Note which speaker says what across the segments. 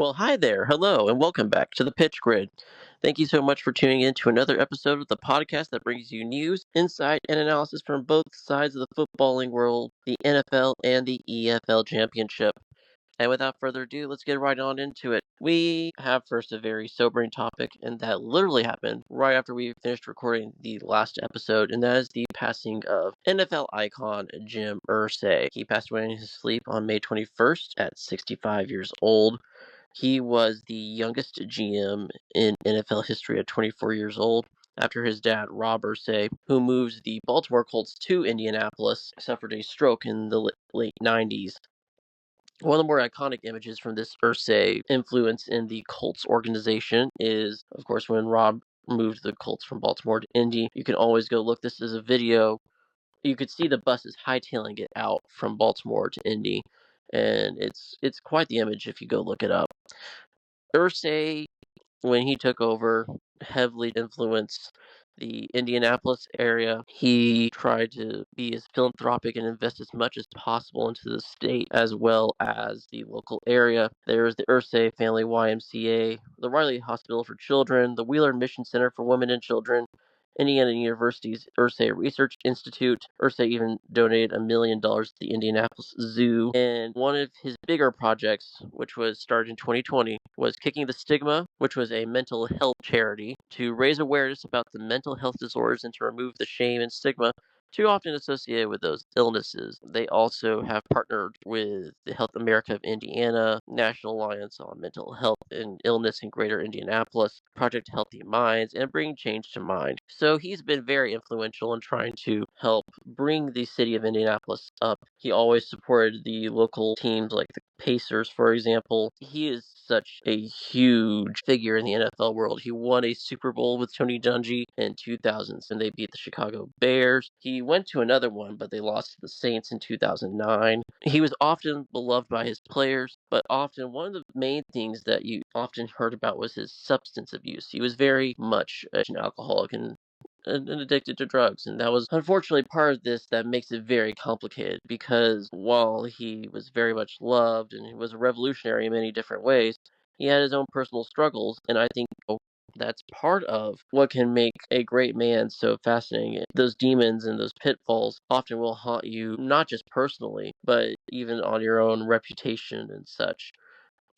Speaker 1: Well, hi there. Hello, and welcome back to the Pitch Grid. Thank you so much for tuning in to another episode of the podcast that brings you news, insight, and analysis from both sides of the footballing world, the NFL and the EFL Championship. And without further ado, let's get right on into it. We have first a very sobering topic, and that literally happened right after we finished recording the last episode, and that is the passing of NFL icon Jim Irsay. He passed away in his sleep on May 21st at 65 years old. He was the youngest GM in NFL history at 24 years old, after his dad, Rob Irsay, who moved the Baltimore Colts to Indianapolis, suffered a stroke in the late 90s. One of the more iconic images from this Irsay influence in the Colts organization is, of course, when Rob moved the Colts from Baltimore to Indy. You can always go look. This is a video. You could see the buses hightailing it out from Baltimore to Indy, and it's quite the image if you go look it up. Irsay, when he took over, heavily influenced the Indianapolis area. He tried to be as philanthropic and invest as much as possible into the state as well as the local area. There's the Irsay Family YMCA, the Riley Hospital for Children, the Wheeler Mission Center for Women and Children, Indiana University's Irsay Research Institute. Irsay even donated $1 million to the Indianapolis Zoo. And one of his bigger projects, which was started in 2020, was Kicking the Stigma, which was a mental health charity to raise awareness about the mental health disorders and to remove the shame and stigma too often associated with those illnesses. They also have partnered with the Health America of Indiana, National Alliance on Mental Health and Illness in Greater Indianapolis, Project Healthy Minds, and Bring Change to Mind. So he's been very influential in trying to help bring the city of Indianapolis up. He always supported the local teams like the Pacers, for example. He is such a huge figure in the NFL world. He won a Super Bowl with Tony Dungy in 2000s, and they beat the Chicago Bears. He went to another one, but they lost to the Saints in 2009. He was often beloved by his players, but often one of the main things that you often heard about was his substance abuse. He was very much an alcoholic and addicted to drugs, and that was unfortunately part of this that makes it very complicated, because while he was very much loved and he was a revolutionary in many different ways, he had his own personal struggles, and I think that's part of what can make a great man so fascinating. Those demons and those pitfalls often will haunt you, not just personally, but even on your own reputation and such.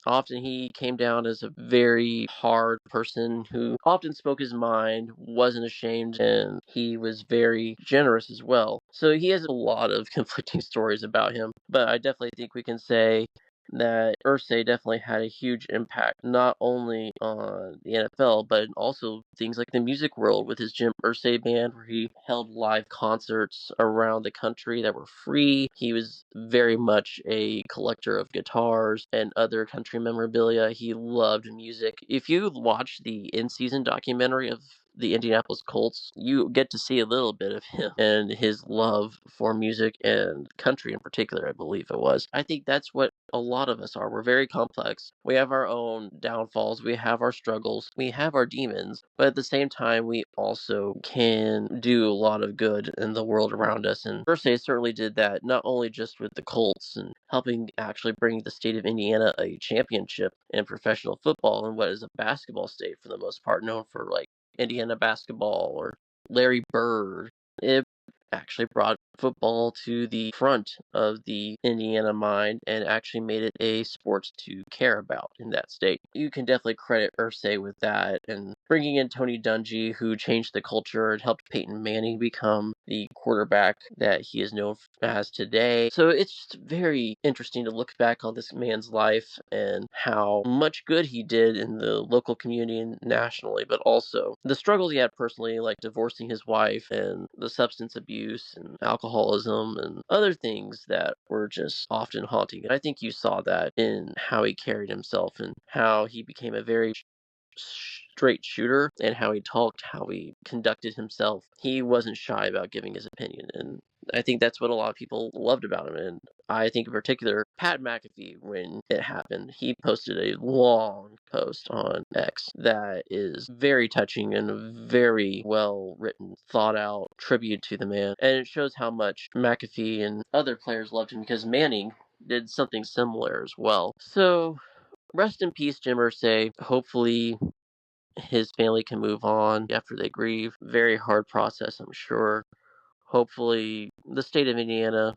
Speaker 1: Often he came down as a very hard person who often spoke his mind, wasn't ashamed, and he was very generous as well. So he has a lot of conflicting stories about him, but I definitely think we can say that Irsay definitely had a huge impact, not only on the NFL, but also things like the music world with his Jim Irsay band, where he held live concerts around the country that were free. He was very much a collector of guitars and other country memorabilia. He loved music. If you watch the in-season documentary of the Indianapolis Colts, you get to see a little bit of him and his love for music and country in particular, I believe it was. I think that's what a lot of us are. We're very complex. We have our own downfalls, we have our struggles, we have our demons, but at the same time, we also can do a lot of good in the world around us. And Irsay certainly did that, not only just with the Colts and helping actually bring the state of Indiana a championship in professional football, and what is a basketball state for the most part, known for like Indiana basketball or Larry Bird. It actually brought football to the front of the Indiana mind and actually made it a sport to care about in that state. You can definitely credit Irsay with that, and bringing in Tony Dungy, who changed the culture and helped Peyton Manning become the quarterback that he is known as today. So it's just very interesting to look back on this man's life and how much good he did in the local community and nationally, but also the struggles he had personally, like divorcing his wife and the substance abuse and alcoholism and other things that were just often haunting. I think you saw that in how he carried himself and how he became a very straight shooter, and how he talked, how he conducted himself. He wasn't shy about giving his opinion, and I think that's what a lot of people loved about him. And I think in particular, Pat McAfee, when it happened, he posted a long post on X that is very touching and a very well written, thought out tribute to the man. And it shows how much McAfee and other players loved him, because Manning did something similar as well. So rest in peace, Jim Irsay. Hopefully his family can move on after they grieve. Very hard process, I'm sure. Hopefully the state of Indiana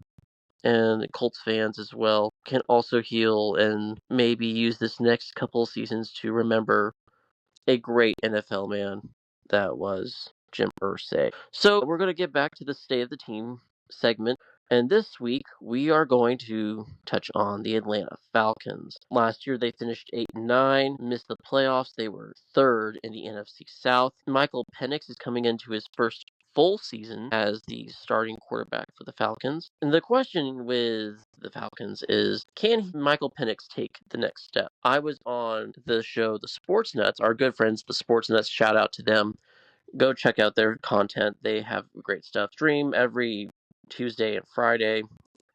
Speaker 1: and Colts fans as well can also heal and maybe use this next couple seasons to remember a great NFL man that was Jim Irsay. So we're going to get back to the state of the team segment. And this week, we are going to touch on the Atlanta Falcons. Last year, they finished 8-9, missed the playoffs. They were third in the NFC South. Michael Penix is coming into his first full season as the starting quarterback for the Falcons. And the question with the Falcons is, can Michael Penix take the next step? I was on the show The Sports Nuts, our good friends The Sports Nuts, shout out to them. Go check out their content. They have great stuff. Stream every Tuesday and Friday.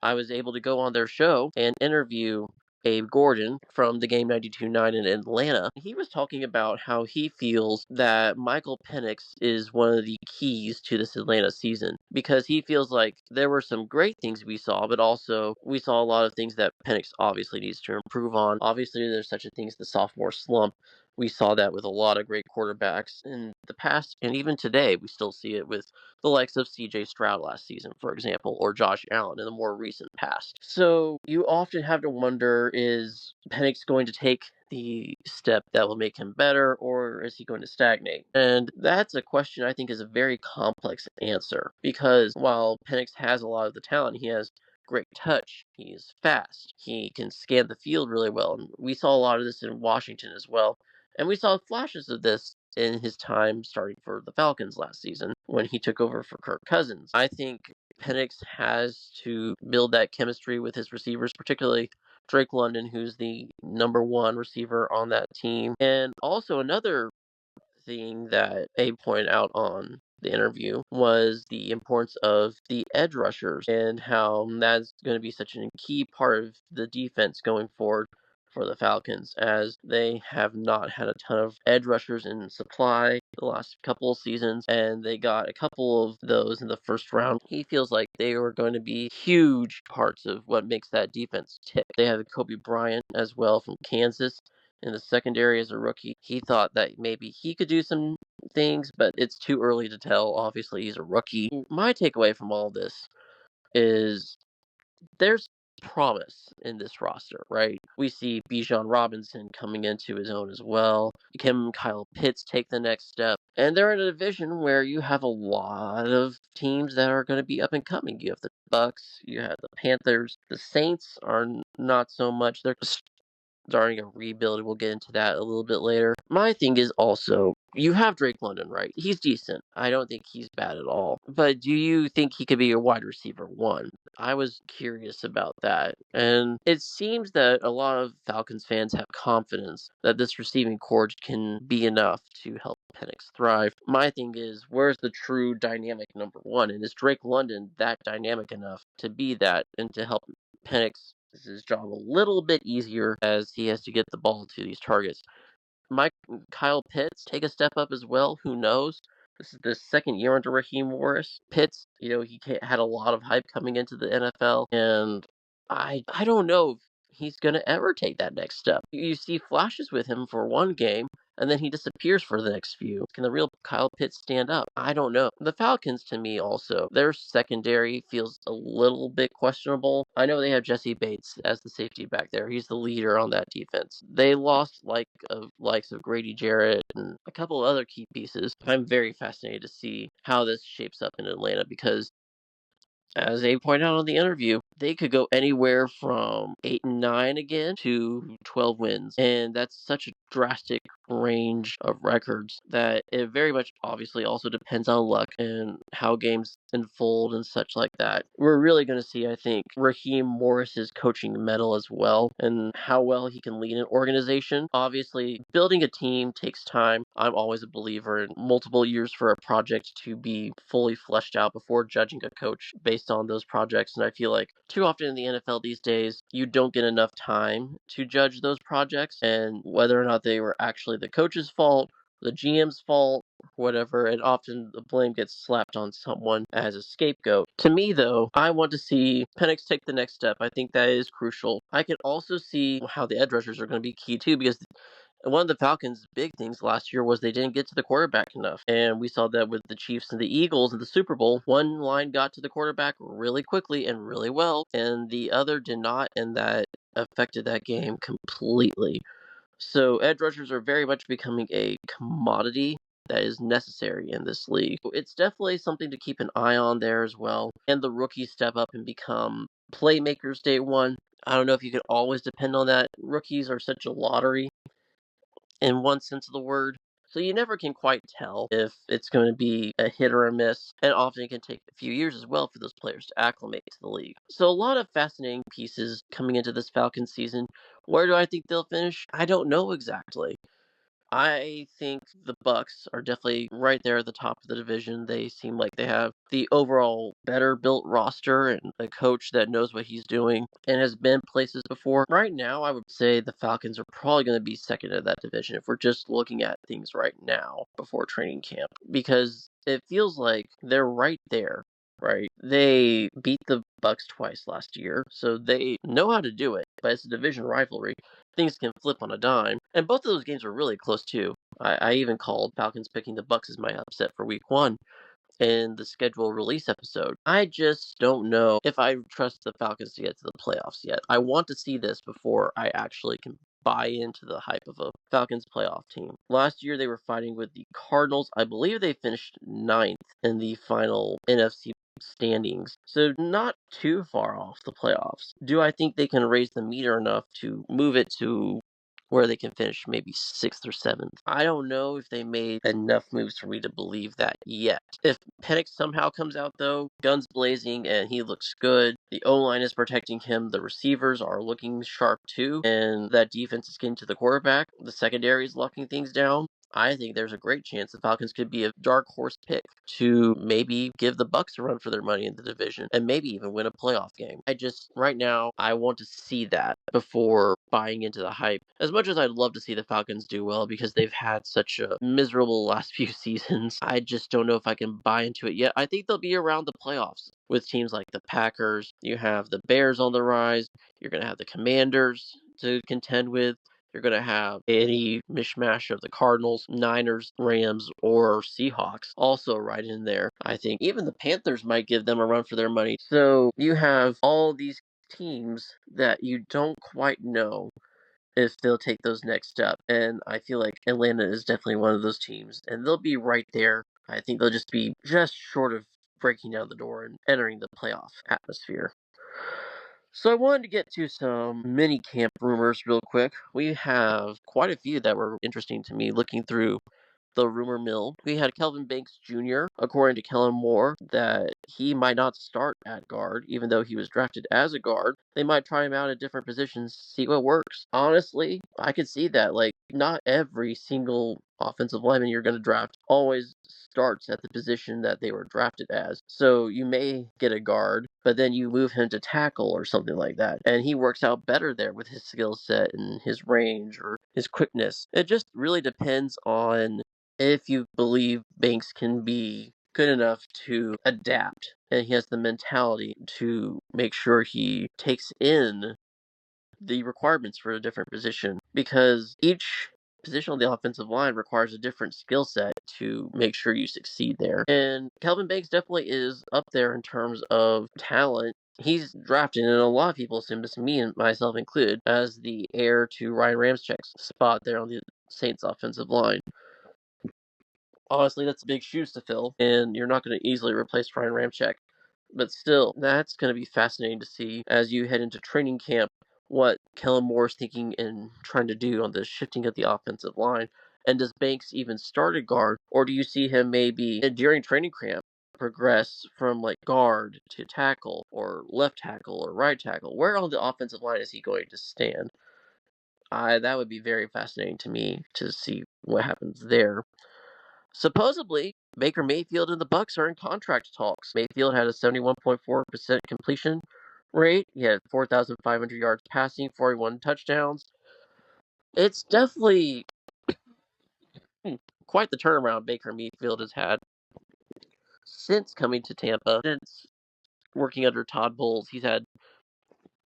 Speaker 1: I was able to go on their show and interview Abe Gordon from the Game 92.9 in Atlanta. He was talking about how he feels that Michael Penix is one of the keys to this Atlanta season because he feels like there were some great things we saw, but also we saw a lot of things that Penix obviously needs to improve on. Obviously, there's such a thing as the sophomore slump. We saw that with a lot of great quarterbacks in the past, and even today, we still see it with the likes of C.J. Stroud last season, for example, or Josh Allen in the more recent past. So you often have to wonder, is Penix going to take the step that will make him better, or is he going to stagnate? And that's a question I think is a very complex answer, because while Penix has a lot of the talent, he has great touch. He's fast. He can scan the field really well. And we saw a lot of this in Washington as well. And we saw flashes of this in his time starting for the Falcons last season when he took over for Kirk Cousins. I think Penix has to build that chemistry with his receivers, particularly Drake London, who's the number one receiver on that team. And also another thing that Abe pointed out on the interview was the importance of the edge rushers and how that's going to be such a key part of the defense going forward for the Falcons, as they have not had a ton of edge rushers in supply the last couple of seasons, and they got a couple of those in the first round. He feels like they are going to be huge parts of what makes that defense tick. They have Kobe Bryant as well from Kansas in the secondary as a rookie. He thought that maybe he could do some things, but it's too early to tell. Obviously, he's a rookie. My takeaway from all this is there's promise in this roster, right? We see Bijan Robinson coming into his own as well. Can Kyle Pitts take the next step? And they're in a division where you have a lot of teams that are going to be up and coming. You have the Bucks, you have the Panthers. The Saints are not so much. They're starting a rebuild. We'll get into that a little bit later. My thing is also, you have Drake London, right? He's decent. I don't think he's bad at all. But do you think he could be a wide receiver one? I was curious about that. And it seems that a lot of Falcons fans have confidence that this receiving corps can be enough to help Penix thrive. My thing is, where's the true dynamic number one? And is Drake London that dynamic enough to be that and to help Penix his job a little bit easier as he has to get the ball to these targets? Kyle Pitts take a step up as well. Who knows? This is the second year under Raheem Morris. Pitts, he had a lot of hype coming into the NFL, and I don't know if he's going to ever take that next step. You see flashes with him for one game, and then he disappears for the next few. Can the real Kyle Pitts stand up? I don't know. The Falcons, to me, also, their secondary feels a little bit questionable. I know they have Jesse Bates as the safety back there. He's the leader on that defense. They lost likes of Grady Jarrett and a couple of other key pieces. I'm very fascinated to see how this shapes up in Atlanta because, as they pointed out on the interview, they could go anywhere from 8-9 again to 12 wins. And that's such a drastic range of records that it very much obviously also depends on luck and how games unfold and such like that. We're really going to see, I think, Raheem Morris's coaching medal as well and how well he can lead an organization. Obviously, building a team takes time. I'm always a believer in multiple years for a project to be fully fleshed out before judging a coach based on those projects. And I feel like too often in the NFL these days, you don't get enough time to judge those projects and whether or not they were actually the coach's fault the GM's fault, whatever, and often the blame gets slapped on someone as a scapegoat. To me, though, I want to see Penix take the next step. I think that is crucial. I can also see how the edge rushers are going to be key, too, because one of the Falcons' big things last year was they didn't get to the quarterback enough. And we saw that with the Chiefs and the Eagles in the Super Bowl. One line got to the quarterback really quickly and really well, and the other did not, and that affected that game completely. So edge rushers are very much becoming a commodity that is necessary in this league. It's definitely something to keep an eye on there as well. And the rookies step up and become playmakers day one. I don't know if you could always depend on that. Rookies are such a lottery in one sense of the word. So you never can quite tell if it's going to be a hit or a miss, and often it can take a few years as well for those players to acclimate to the league. So a lot of fascinating pieces coming into this Falcons season. Where do I think they'll finish? I don't know exactly. I think the Bucks are definitely right there at the top of the division. They seem like they have the overall better built roster and a coach that knows what he's doing and has been places before. Right now, I would say the Falcons are probably going to be second in that division if we're just looking at things right now before training camp, because it feels like they're right there. Right. They beat the Bucks twice last year, so they know how to do it, but it's a division rivalry. Things can flip on a dime. And both of those games were really close too. I even called Falcons picking the Bucks as my upset for week one in the schedule release episode. I just don't know if I trust the Falcons to get to the playoffs yet. I want to see this before I actually can buy into the hype of a Falcons playoff team. Last year they were fighting with the Cardinals. I believe they finished ninth in the final NFC standings, so not too far off the playoffs. Do I think they can raise the meter enough to move it to where they can finish maybe 6th or 7th? I don't know if they made enough moves for me to believe that yet. If Penix somehow comes out, though, guns blazing, and he looks good, the O-line is protecting him, the receivers are looking sharp too, and that defense is getting to the quarterback, the secondary is locking things down, I think there's a great chance the Falcons could be a dark horse pick to maybe give the Bucks a run for their money in the division and maybe even win a playoff game. Right now, I want to see that before buying into the hype. As much as I'd love to see the Falcons do well because they've had such a miserable last few seasons, I just don't know if I can buy into it yet. I think they'll be around the playoffs with teams like the Packers. You have the Bears on the rise. You're going to have the Commanders to contend with. You're going to have any mishmash of the Cardinals, Niners, Rams, or Seahawks also right in there. I think even the Panthers might give them a run for their money. So you have all these teams that you don't quite know if they'll take those next steps. And I feel like Atlanta is definitely one of those teams, and they'll be right there. I think they'll just be just short of breaking down the door and entering the playoff atmosphere. So I wanted to get to some mini camp rumors real quick. We have quite a few that were interesting to me looking through the rumor mill. We had Kelvin Banks Jr., according to Kellen Moore, that he might not start at guard, even though he was drafted as a guard. They might try him out at different positions, see what works. Honestly, I could see that. Like, not every single offensive lineman you're going to draft always starts at the position that they were drafted as. So you may get a guard, but then you move him to tackle or something like that. And he works out better there with his skill set and his range or his quickness. It just really depends on if you believe Banks can be good enough to adapt and he has the mentality to make sure he takes in the requirements for a different position, because each position on the offensive line requires a different skill set to make sure you succeed there. And Kelvin Banks definitely is up there in terms of talent. He's drafted, and a lot of people assume this, me and myself included, as the heir to Ryan Ramczyk's spot there on the Saints offensive line. Honestly, that's big shoes to fill, and you're not going to easily replace Ryan Ramczyk. But still, that's going to be fascinating to see as you head into training camp what Kellen Moore is thinking and trying to do on the shifting of the offensive line. And does Banks even start at guard, or do you see him maybe during training camp progress from like guard to tackle, or left tackle, or right tackle? Where on the offensive line is he going to stand? That would be very fascinating to me to see what happens there. Supposedly, Baker Mayfield and the Bucks are in contract talks. Mayfield had a 71.4% completion rate. He had 4,500 yards passing, 41 touchdowns. It's definitely quite the turnaround Baker Mayfield has had since coming to Tampa. Since working under Todd Bowles, he's had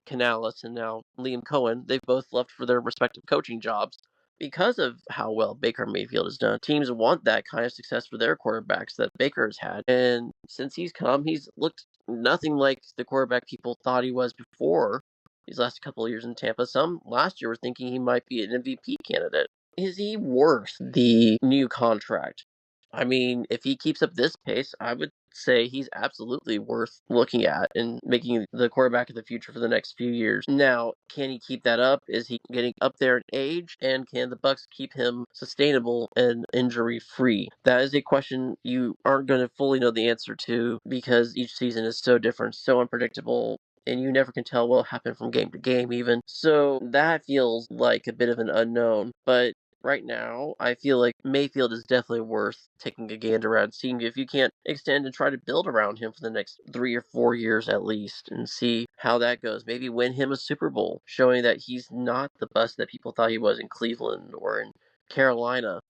Speaker 1: Canales and now Liam Cohen. They've both left for their respective coaching jobs because of how well Baker Mayfield has done. Teams want that kind of success for their quarterbacks that Baker has had. And since he's come, he's looked nothing like the quarterback people thought he was before these last couple of years in Tampa. Some last year were thinking he might be an MVP candidate. Is he worth the new contract? I mean, if he keeps up this pace, I would say he's absolutely worth looking at and making the quarterback of the future for the next few years. Now, can he keep that up? Is he getting up there in age? And can the Bucks keep him sustainable and injury free? That is a question you aren't going to fully know the answer to because each season is so different, so unpredictable, and you never can tell what will happen from game to game even. So that feels like a bit of an unknown. But right now, I feel like Mayfield is definitely worth taking a gander at, seeing if you can't extend and try to build around him for the next 3 or 4 years at least and see how that goes. Maybe win him a Super Bowl, showing that he's not the bust that people thought he was in Cleveland or in Carolina.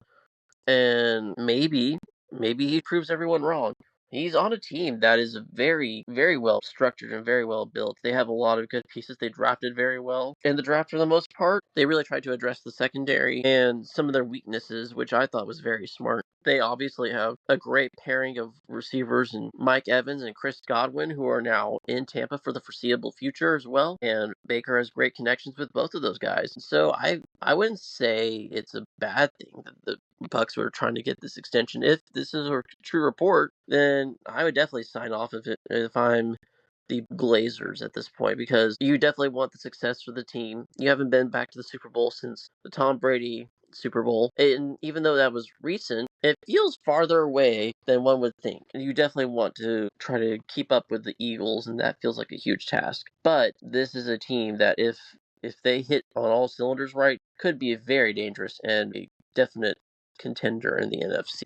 Speaker 1: And maybe he proves everyone wrong. He's on a team that is very, very well structured and very well built. They have a lot of good pieces. They drafted very well in the draft for the most part. They really tried to address the secondary and some of their weaknesses, which I thought was very smart. They obviously have a great pairing of receivers in Mike Evans and Chris Godwin, who are now in Tampa for the foreseeable future as well. And Baker has great connections with both of those guys. So I wouldn't say it's a bad thing that the Bucks were trying to get this extension. If this is a true report, then I would definitely sign off of it if I'm the Glazers at this point, because you definitely want the success for the team. You haven't been back to the Super Bowl since the Tom Brady Super Bowl, and even though that was recent, it feels farther away than one would think. You definitely want to try to keep up with the Eagles, and that feels like a huge task. But this is a team that if they hit on all cylinders right, could be very dangerous and a definite contender in the NFC.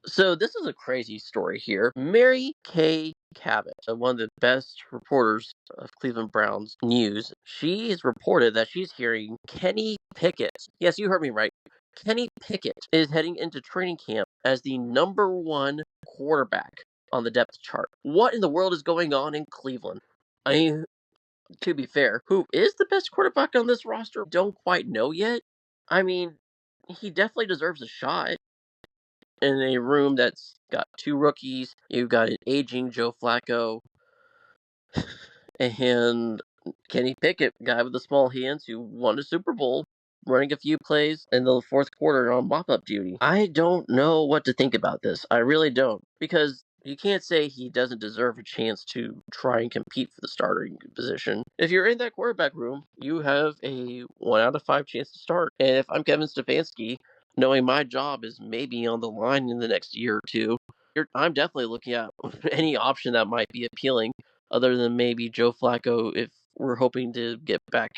Speaker 1: So this is a crazy story here. Mary Kay Cabot, one of the best reporters of Cleveland Browns news, she has reported that she's hearing Kenny Pickett. Yes, you heard me right. Kenny Pickett is heading into training camp as the #1 quarterback on the depth chart. What in the world is going on in Cleveland? I mean, to be fair, who is the best quarterback on this roster? Don't quite know yet. I mean, he definitely deserves a shot in a room that's got 2 rookies. You've got an aging Joe Flacco and Kenny Pickett, guy with the small hands who won a Super Bowl, running a few plays in the fourth quarter on mop-up duty. I don't know what to think about this. I really don't. Because you can't say he doesn't deserve a chance to try and compete for the starting position. If you're in that quarterback room, you have a 1 out of 5 chance to start. And if I'm Kevin Stefanski, knowing my job is maybe on the line in the next year or two, I'm definitely looking at any option that might be appealing other than maybe Joe Flacco if we're hoping to get back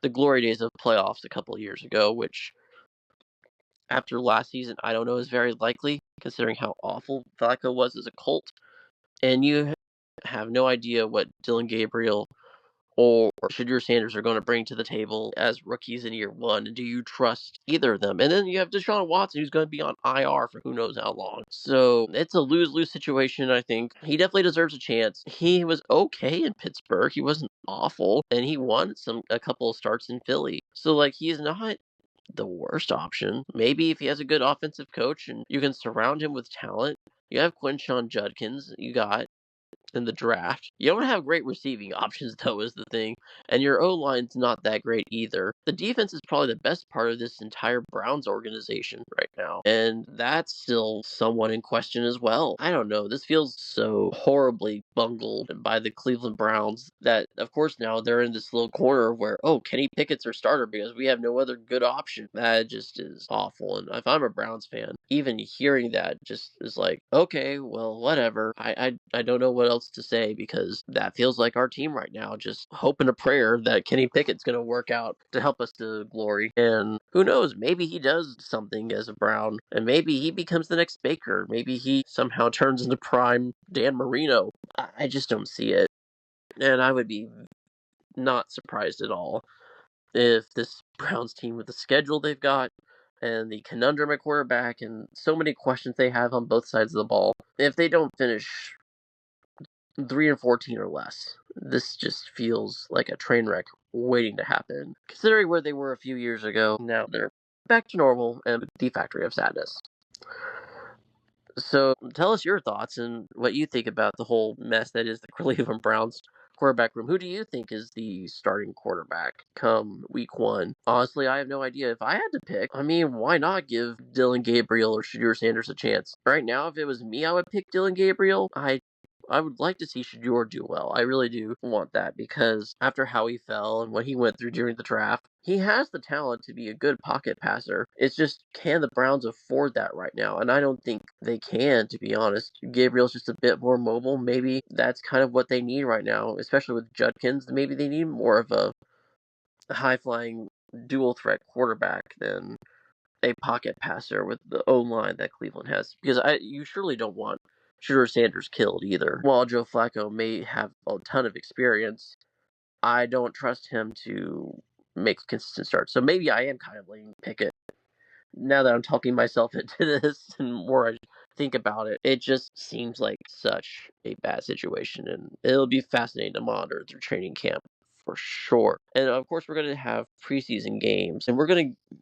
Speaker 1: the glory days of playoffs a couple of years ago, which after last season I don't know is very likely considering how awful Flacco was as a Colt. And you have no idea what Dylan Gabriel or Shadur Sanders are going to bring to the table as rookies in year 1. And do you trust either of them? And then you have Deshaun Watson, who's going to be on IR for who knows how long. So it's a lose-lose situation, I think. He definitely deserves a chance. He was okay in Pittsburgh. He wasn't awful. And he won a couple of starts in Philly. So, he's not the worst option. Maybe if he has a good offensive coach and you can surround him with talent. You have Quinshon Judkins. You got in the draft. You don't have great receiving options, though, is the thing. And your O-line's not that great either. The defense is probably the best part of this entire Browns organization right now. And that's still somewhat in question as well. I don't know. This feels so horribly bungled by the Cleveland Browns that, of course, now they're in this little corner where, Kenny Pickett's our starter because we have no other good option. That just is awful. And if I'm a Browns fan, even hearing that just is like, okay, well, whatever. I don't know what else to say because that feels like our team right now, just hoping a prayer that Kenny Pickett's going to work out to help us to glory. And who knows, maybe he does something as a Brown, and maybe he becomes the next Baker. Maybe he somehow turns into prime Dan Marino. I just don't see it. And I would be not surprised at all if this Browns team with the schedule they've got, and the conundrum at quarterback and so many questions they have on both sides of the ball. If they don't finish 3-14 or less, this just feels like a train wreck waiting to happen. Considering where they were a few years ago, now they're back to normal and the factory of sadness. So tell us your thoughts and what you think about the whole mess that is the Cleveland Browns quarterback room. Who do you think is the starting quarterback come week 1? Honestly, I have no idea. If I had to pick, I mean, why not give Dylan Gabriel or Shedeur Sanders a chance? Right now, if it was me, I would pick Dylan Gabriel. I would like to see Shedeur do well. I really do want that because after how he fell and what he went through during the draft, he has the talent to be a good pocket passer. It's just, can the Browns afford that right now? And I don't think they can, to be honest. Gabriel's just a bit more mobile. Maybe that's kind of what they need right now, especially with Judkins. Maybe they need more of a high-flying dual threat quarterback than a pocket passer with the O-line that Cleveland has. Because you surely don't want Shedeur Sanders killed either. While Joe Flacco may have a ton of experience, I don't trust him to make a consistent start. So maybe I am kind of leaning Pickett. Now that I'm talking myself into this and more I think about it, it just seems like such a bad situation. And it'll be fascinating to monitor through training camp for sure. And of course, we're going to have preseason games and we're going to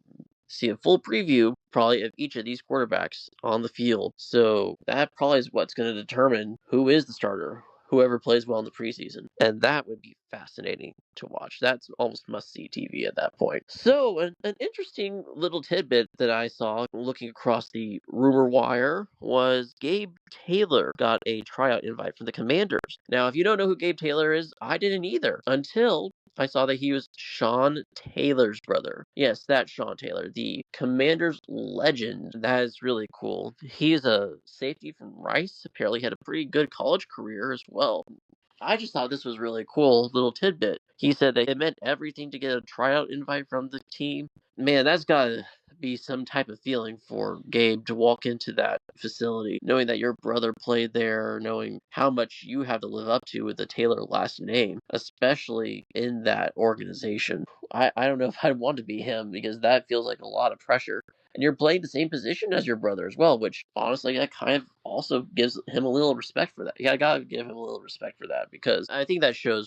Speaker 1: see a full preview probably of each of these quarterbacks on the field. So that probably is what's going to determine who is the starter, whoever plays well in the preseason. And that would be fascinating to watch. That's almost must-see TV at that point. So an interesting little tidbit that I saw looking across the rumor wire was Gabe Taylor got a tryout invite from the Commanders. Now, if you don't know who Gabe Taylor is, I didn't either until I saw that he was Sean Taylor's brother. Yes, that's Sean Taylor, the Commanders legend. That is really cool. He is a safety from Rice. Apparently had a pretty good college career as well. I just thought this was really cool little tidbit. He said that it meant everything to get a tryout invite from the team. Man, that's gotta be some type of feeling for Gabe to walk into that facility, knowing that your brother played there, knowing how much you have to live up to with the Taylor last name, especially in that organization. I don't know if I'd want to be him because that feels like a lot of pressure. And you're playing the same position as your brother as well, which honestly, that kind of also gives him a little respect for that. Yeah, I gotta give him a little respect for that because I think that shows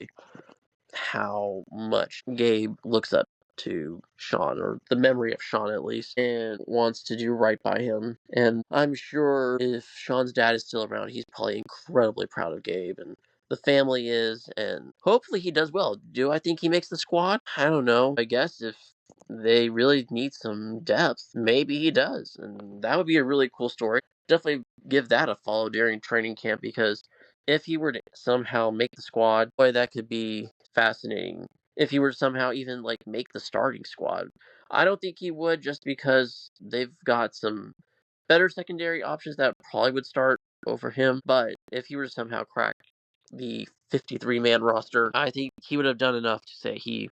Speaker 1: how much Gabe looks up to Sean, or the memory of Sean at least, and wants to do right by him. And I'm sure if Sean's dad is still around, he's probably incredibly proud of Gabe, and the family is, and hopefully he does well. Do I think he makes the squad? I don't know. I guess if they really need some depth, maybe he does, and that would be a really cool story. Definitely give that a follow during training camp because if he were to somehow make the squad, boy, that could be fascinating. If he were to somehow even like make the starting squad, I don't think he would just because they've got some better secondary options that probably would start over him. But if he were to somehow crack the 53-man roster, I think he would have done enough to say he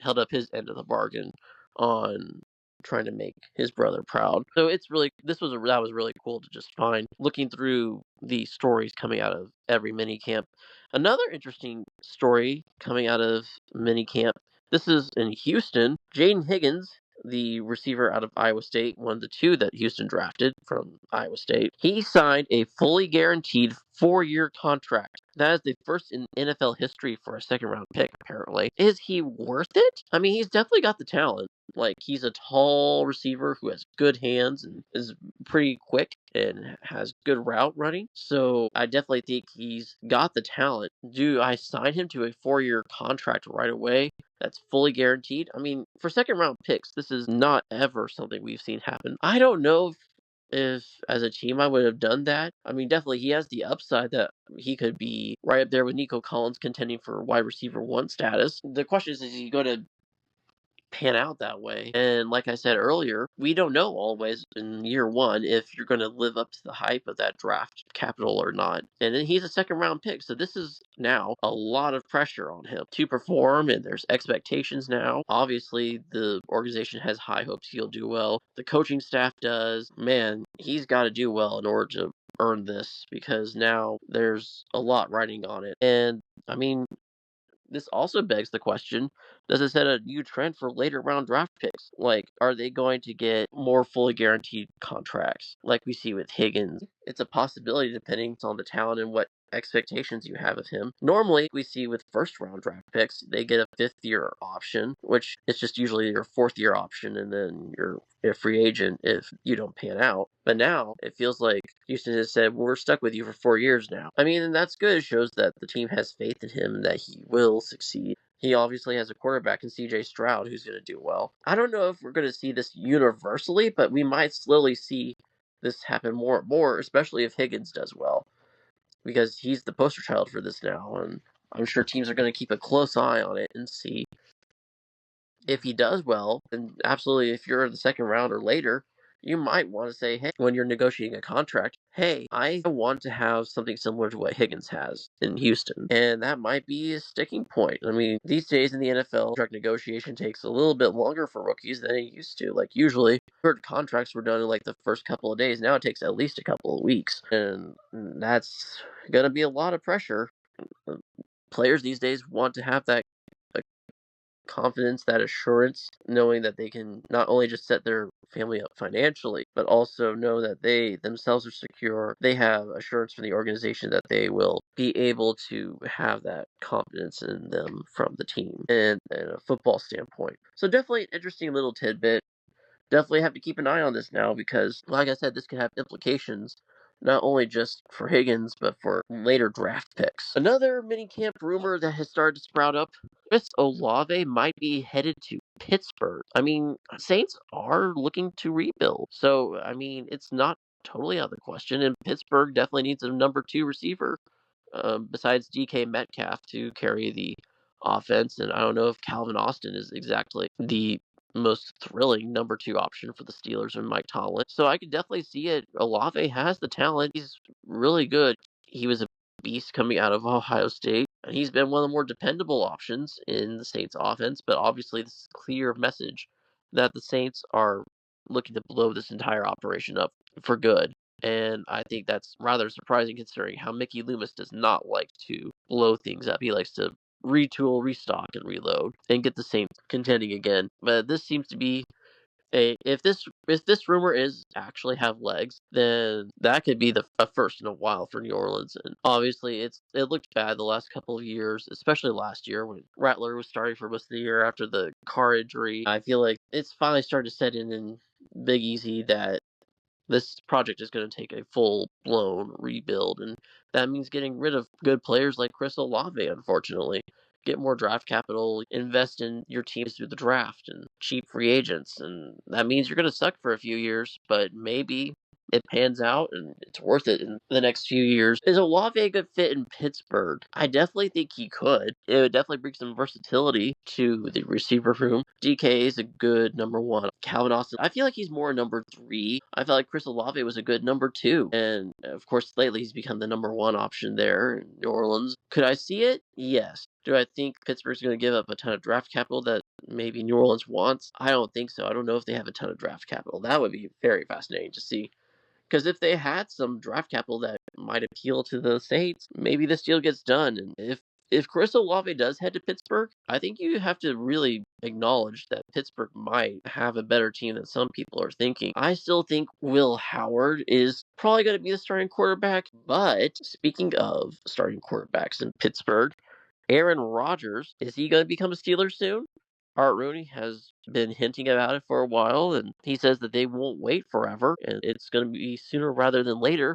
Speaker 1: held up his end of the bargain on trying to make his brother proud. So that was really cool to just find looking through the stories coming out of every mini camp. Another interesting story coming out of mini camp. This is in Houston. Jayden Higgins, the receiver out of Iowa State, one of the two that Houston drafted from Iowa State, he signed a fully guaranteed 4-year contract. That is the first in NFL history for a second-round pick, apparently. Is he worth it? I mean, he's definitely got the talent. Like, he's a tall receiver who has good hands and is pretty quick and has good route running. So I definitely think he's got the talent. Do I sign him to a 4-year contract right away? That's fully guaranteed. I mean, for second round picks, this is not ever something we've seen happen. I don't know if as a team I would have done that. I mean, definitely he has the upside that he could be right up there with Nico Collins contending for wide receiver 1 status. The question is he going to pan out that way? And like I said earlier, we don't know always in year 1 if you're going to live up to the hype of that draft capital or not. And then he's a second round pick, so this is now a lot of pressure on him to perform, and there's expectations now. Obviously, the organization has high hopes he'll do well. The coaching staff does. Man, he's got to do well in order to earn this because now there's a lot riding on it. And I mean, this also begs the question, does it set a new trend for later round draft picks? Like, are they going to get more fully guaranteed contracts like we see with Higgins? It's a possibility depending on the talent and what expectations you have of him. Normally, we see with first round draft picks, they get a fifth year option, which is just usually your fourth year option, and then you're a free agent if you don't pan out. But now it feels like Houston has said, we're stuck with you for 4 years now. I mean, and that's good. It shows that the team has faith in him and that he will succeed. He obviously has a quarterback in CJ Stroud who's going to do well. I don't know if we're going to see this universally, but we might slowly see this happen more and more, especially if Higgins does well, because he's the poster child for this now, and I'm sure teams are going to keep a close eye on it and see if he does well. Then absolutely, if you're in the second round or later, you might want to say, hey, when you're negotiating a contract, hey, I want to have something similar to what Higgins has in Houston. And that might be a sticking point. I mean, these days in the NFL, contract negotiation takes a little bit longer for rookies than it used to. Like, usually, contracts were done in like the first couple of days. Now it takes at least a couple of weeks. And that's going to be a lot of pressure. Players these days want to have that confidence, that assurance, knowing that they can not only just set their family up financially, but also know that they themselves are secure. They have assurance from the organization that they will be able to have that confidence in them from the team and a football standpoint. So definitely an interesting little tidbit. Definitely have to keep an eye on this now because, like I said, this could have implications not only just for Higgins, but for later draft picks. Another minicamp rumor that has started to sprout up, Chris Olave might be headed to Pittsburgh. I mean, Saints are looking to rebuild. So, I mean, it's not totally out of the question, and Pittsburgh definitely needs a number two receiver besides DK Metcalf to carry the offense. And I don't know if Calvin Austin is exactly the most thrilling number two option for the Steelers and Mike Tomlin. So I could definitely see it. Olave has the talent. He's really good. He was a beast coming out of Ohio State. And he's been one of the more dependable options in the Saints offense, but obviously this is a clear message that the Saints are looking to blow this entire operation up for good. And I think that's rather surprising considering how Mickey Loomis does not like to blow things up. He likes to retool, restock, and reload, and get the Saints contending again. But this seems to be if this rumor is actually have legs, then that could be a first in a while for New Orleans. And obviously, it looked bad the last couple of years, especially last year when Rattler was starting for most of the year after the car injury. I feel like it's finally starting to set in Big Easy that this project is going to take a full-blown rebuild, and that means getting rid of good players like Chris Olave, unfortunately. Get more draft capital, invest in your teams through the draft, and cheap free agents, and that means you're going to suck for a few years, but maybe it pans out and it's worth it in the next few years. Is Olave a good fit in Pittsburgh? I definitely think he could. It would definitely bring some versatility to the receiver room. DK is a good number one. Calvin Austin, I feel like he's more number three. I felt like Chris Olave was a good number two. And of course, lately he's become the number one option there in New Orleans. Could I see it? Yes. Do I think Pittsburgh's going to give up a ton of draft capital that maybe New Orleans wants? I don't think so. I don't know if they have a ton of draft capital. That would be very fascinating to see. Because if they had some draft capital that might appeal to the Saints, maybe this deal gets done. And if Chris Olave does head to Pittsburgh, I think you have to really acknowledge that Pittsburgh might have a better team than some people are thinking. I still think Will Howard is probably going to be the starting quarterback. But speaking of starting quarterbacks in Pittsburgh, Aaron Rodgers, is he going to become a Steeler soon? Art Rooney has been hinting about it for a while, and he says that they won't wait forever, and it's going to be sooner rather than later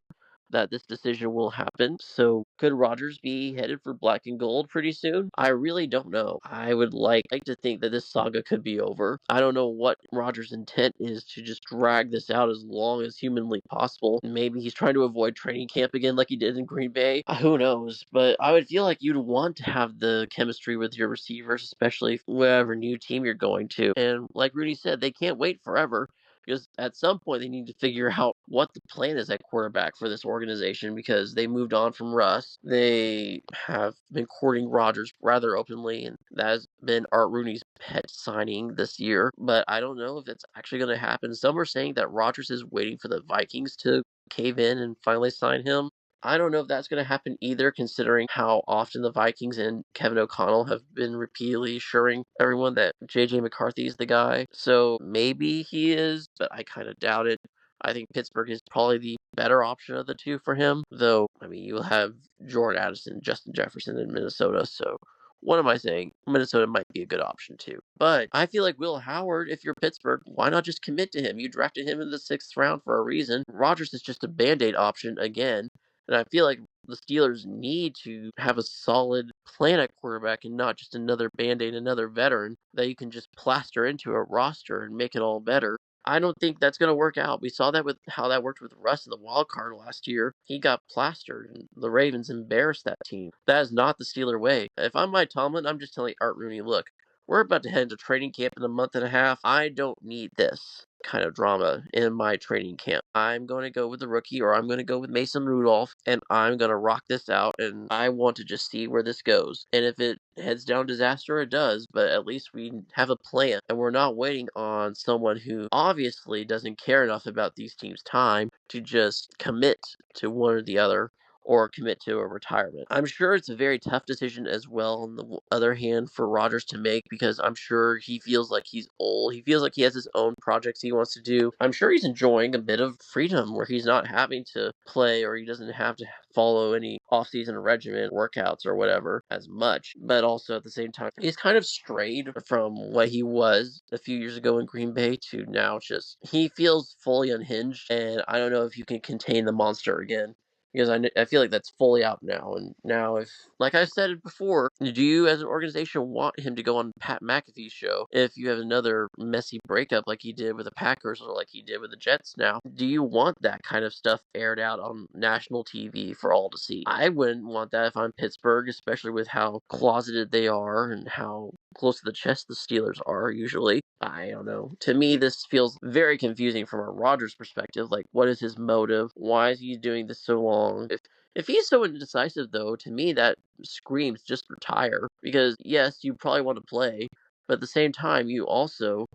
Speaker 1: that this decision will happen. So could Rodgers be headed for black and gold pretty soon? I really don't know. I would like to think that this saga could be over. I don't know what Rodgers' intent is to just drag this out as long as humanly possible. Maybe he's trying to avoid training camp again like he did in Green Bay. Who knows? But I would feel like you'd want to have the chemistry with your receivers, especially whatever new team you're going to. And like Rooney said, they can't wait forever, because at some point they need to figure out what the plan is at quarterback for this organization, because they moved on from Russ. They have been courting Rodgers rather openly, and that has been Art Rooney's pet signing this year. But I don't know if it's actually going to happen. Some are saying that Rodgers is waiting for the Vikings to cave in and finally sign him. I don't know if that's going to happen either, considering how often the Vikings and Kevin O'Connell have been repeatedly assuring everyone that J.J. McCarthy is the guy. So maybe he is, but I kind of doubt it. I think Pittsburgh is probably the better option of the two for him, though, I mean, you'll have Jordan Addison, Justin Jefferson in Minnesota, so what am I saying? Minnesota might be a good option too. But I feel like Will Howard, if you're Pittsburgh, why not just commit to him? You drafted him in the 6th round for a reason. Rodgers is just a band-aid option again. And I feel like the Steelers need to have a solid plan at quarterback and not just another band-aid, another veteran that you can just plaster into a roster and make it all better. I don't think that's going to work out. We saw that with how that worked with Russ in the wild card last year. He got plastered, and the Ravens embarrassed that team. That is not the Steeler way. If I'm Mike Tomlin, I'm just telling Art Rooney, look, we're about to head into training camp in a month and a half. I don't need this kind of drama in my training camp. I'm going to go with the rookie, or I'm going to go with Mason Rudolph, and I'm going to rock this out, and I want to just see where this goes. And if it heads down disaster, it does, but at least we have a plan, and we're not waiting on someone who obviously doesn't care enough about these teams' time to just commit to one or the other, or commit to a retirement. I'm sure it's a very tough decision as well, on the other hand, for Rodgers to make, because I'm sure he feels like he's old. He feels like he has his own projects he wants to do. I'm sure he's enjoying a bit of freedom where he's not having to play, or he doesn't have to follow any off-season regimen, workouts, or whatever as much. But also at the same time, he's kind of strayed from what he was a few years ago in Green Bay to now just, he feels fully unhinged, and I don't know if you can contain the monster again, because I feel like that's fully out now. And now, if, like I said it before, do you as an organization want him to go on Pat McAfee's show if you have another messy breakup like he did with the Packers or like he did with the Jets now? Do you want that kind of stuff aired out on national TV for all to see? I wouldn't want that if I'm Pittsburgh, especially with how closeted they are and how close to the chest the Steelers are usually. I don't know. To me, this feels very confusing from a Rodgers perspective. Like, what is his motive? Why is he doing this so long? If he's so indecisive, though, to me that screams just retire. Because yes, you probably want to play, but at the same time, you also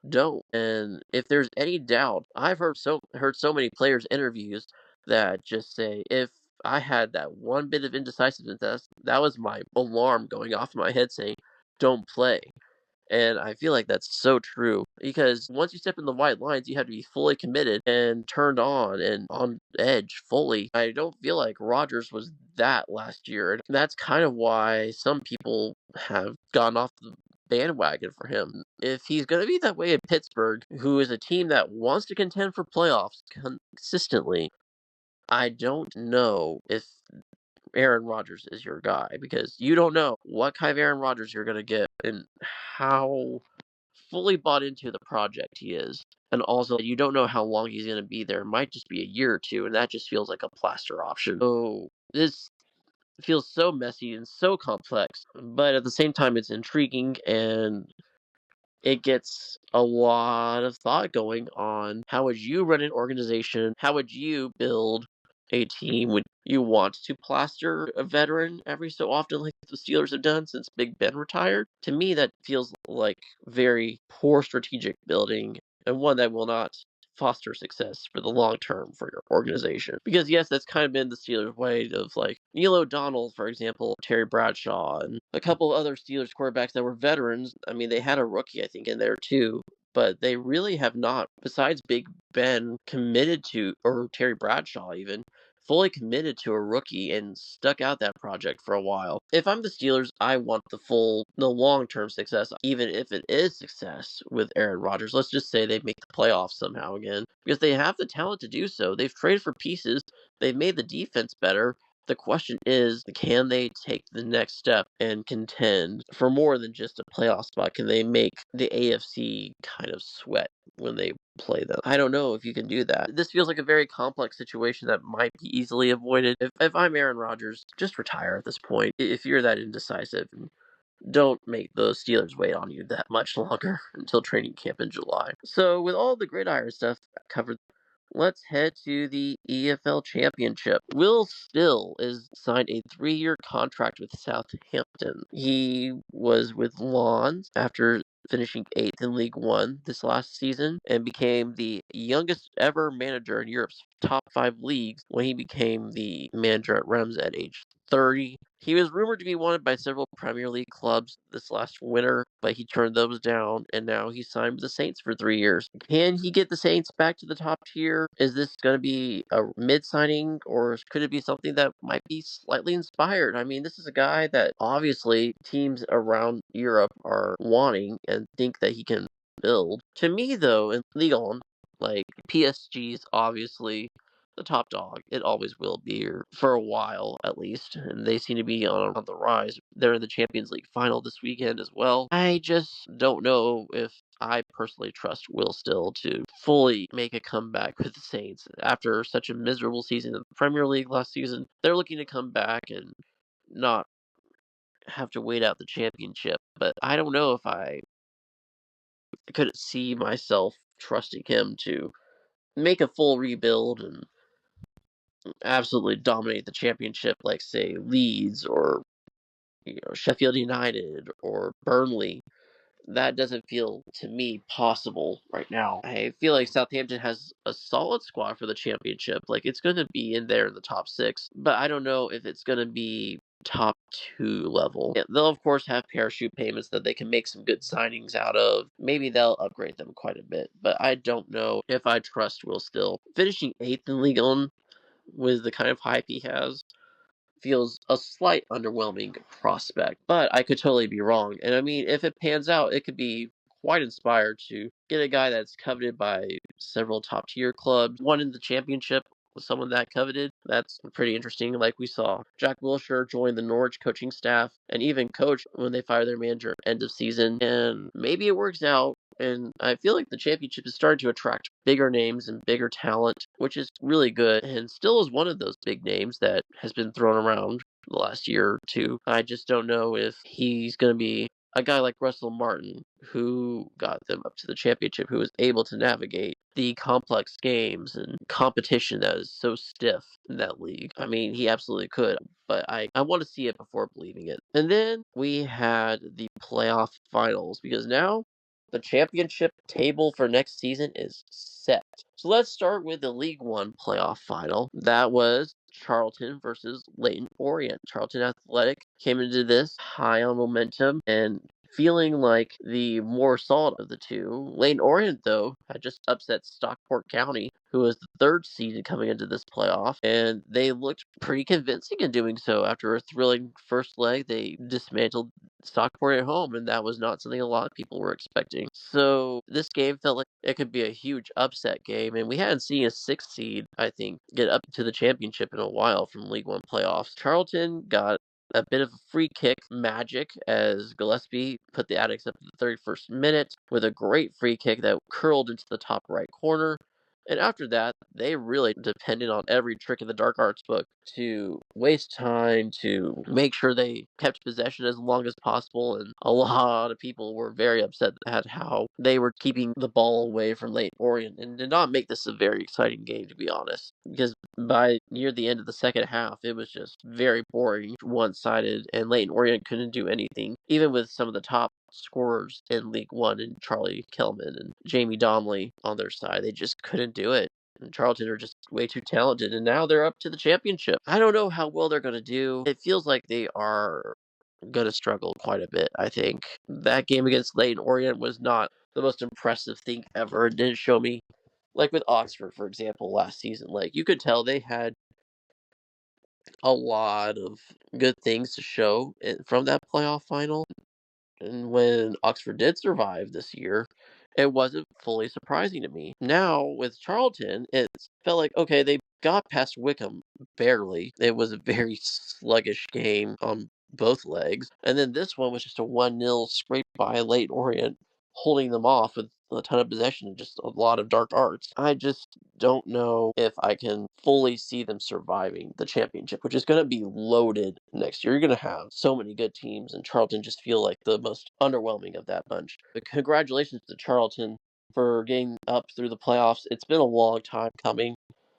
Speaker 1: don't. And if there's any doubt, I've heard so many players' interviews that just say, if I had that one bit of indecisiveness, that was my alarm going off in my head saying, don't play. And I feel like that's so true, because once you step in the white lines, you have to be fully committed and turned on and on edge fully. I don't feel like Rodgers was that last year. And that's kind of why some people have gone off the bandwagon for him. If he's going to be that way at Pittsburgh, who is a team that wants to contend for playoffs consistently, I don't know if Aaron Rodgers is your guy, because you don't know what kind of Aaron Rodgers you're going to get and how fully bought into the project he is. And also, you don't know how long he's going to be there. It might just be a year or two, and that just feels like a plaster option. So this feels so messy and so complex, but at the same time, it's intriguing, and it gets a lot of thought going on. How would you run an organization? How would you build a team? Would you want to plaster a veteran every so often like the Steelers have done since Big Ben retired? To me, that feels like very poor strategic building, and one that will not foster success for the long term for your organization. Because yes, that's kind of been the Steelers' way of, like, Neil O'Donnell, for example, Terry Bradshaw, and a couple other Steelers quarterbacks that were veterans. I mean, they had a rookie, I think, in there too, but they really have not, besides Big Ben, committed to, or Terry Bradshaw even, fully committed to a rookie and stuck out that project for a while. If I'm the Steelers, I want the long-term success, even if it is success with Aaron Rodgers. Let's just say they make the playoffs somehow again, because they have the talent to do so. They've traded for pieces. They've made the defense better. The question is, can they take the next step and contend for more than just a playoff spot? Can they make the AFC kind of sweat when they play them? I don't know if you can do that. This feels like a very complex situation that might be easily avoided. If I'm Aaron Rodgers, just retire at this point. If you're that indecisive, and don't make those Steelers wait on you that much longer until training camp in July. So with all the gridiron stuff covered, let's head to the EFL Championship. Will Still is signed a 3-year contract with Southampton. He was with Lons after finishing 8th in League One this last season, and became the youngest ever manager in Europe's top 5 leagues when he became the manager at Reims at age 30. He was rumored to be wanted by several Premier League clubs this last winter, but he turned those down, and now he's signed with the Saints for 3 years. Can he get the Saints back to the top tier? Is this going to be a mid-signing, or could it be something that might be slightly inspired? I mean, this is a guy that obviously teams around Europe are wanting and think that he can build. To me, though, in Ligue 1, like, PSG's obviously the top dog. It always will be, or for a while at least. And they seem to be on the rise. They're in the Champions League final this weekend as well. I just don't know if I personally trust Will Still to fully make a comeback with the Saints after such a miserable season in the Premier League last season. They're looking to come back and not have to wait out the championship. But I don't know if I could see myself trusting him to make a full rebuild and absolutely dominate the championship like, say, Leeds or Sheffield United or Burnley. That doesn't feel to me possible right now. I feel like Southampton has a solid squad for the championship. Like, it's going to be in there in the top 6, but I don't know if it's going to be top 2 level. Yeah, they'll of course have parachute payments that they can make some good signings out of. Maybe they'll upgrade them quite a bit, but I don't know if I trust Will Still. Finishing 8th in League One with the kind of hype he has feels a slight underwhelming prospect, but I could totally be wrong. And I mean, if it pans out, it could be quite inspired to get a guy that's coveted by several top tier clubs, won in the championship with someone that coveted. That's pretty interesting. Like, we saw Jack Wilshere join the Norwich coaching staff and even coach when they fire their manager at end of season. And maybe it works out. And I feel like the championship is starting to attract bigger names and bigger talent, which is really good, and still is one of those big names that has been thrown around the last year or two. I just don't know if he's going to be a guy like Russell Martin, who got them up to the championship, who was able to navigate the complex games and competition that is so stiff in that league. I mean, he absolutely could, but I want to see it before believing it. And then we had the playoff finals, because now the championship table for next season is set. So let's start with the League One playoff final. That was Charlton versus Leyton Orient. Charlton Athletic came into this high on momentum and feeling like the more solid of the two. Leyton Orient, though, had just upset Stockport County, who was the 3rd seed coming into this playoff, and they looked pretty convincing in doing so. After a thrilling first leg, they dismantled Stockport at home, and that was not something a lot of people were expecting. So this game felt like it could be a huge upset game, and we hadn't seen a 6th seed, I think, get up to the championship in a while from League One playoffs. Charlton got a bit of a free kick magic as Gillespie put the Addicts up in the 31st minute with a great free kick that curled into the top right corner. And after that, they really depended on every trick in the dark arts book to waste time, to make sure they kept possession as long as possible. And a lot of people were very upset at how they were keeping the ball away from Leyton Orient, and did not make this a very exciting game, to be honest. Because by near the end of the second half, it was just very boring, one-sided, and Leyton Orient couldn't do anything, even with some of the top scorers in League One and Charlie Kelvin and Jamie Donnelly on their side. They just couldn't do it. And Charlton are just way too talented, and now they're up to the championship. I don't know how well they're going to do. It feels like they are going to struggle quite a bit, I think. That game against Leyton Orient was not the most impressive thing ever. It didn't show me, like with Oxford, for example, last season. Like, you could tell they had a lot of good things to show from that playoff final. And when Oxford did survive this year, it wasn't fully surprising to me. Now, with Charlton, it felt like, okay, they got past Wickham barely. It was a very sluggish game on both legs. And then this one was just a 1-0 scrape by Leyton Orient, holding them off with a ton of possession and just a lot of dark arts. I just don't know if I can fully see them surviving the championship, which is going to be loaded next year. You're going to have so many good teams, and Charlton just feel like the most underwhelming of that bunch. But congratulations to Charlton for getting up through the playoffs. It's been a long time coming.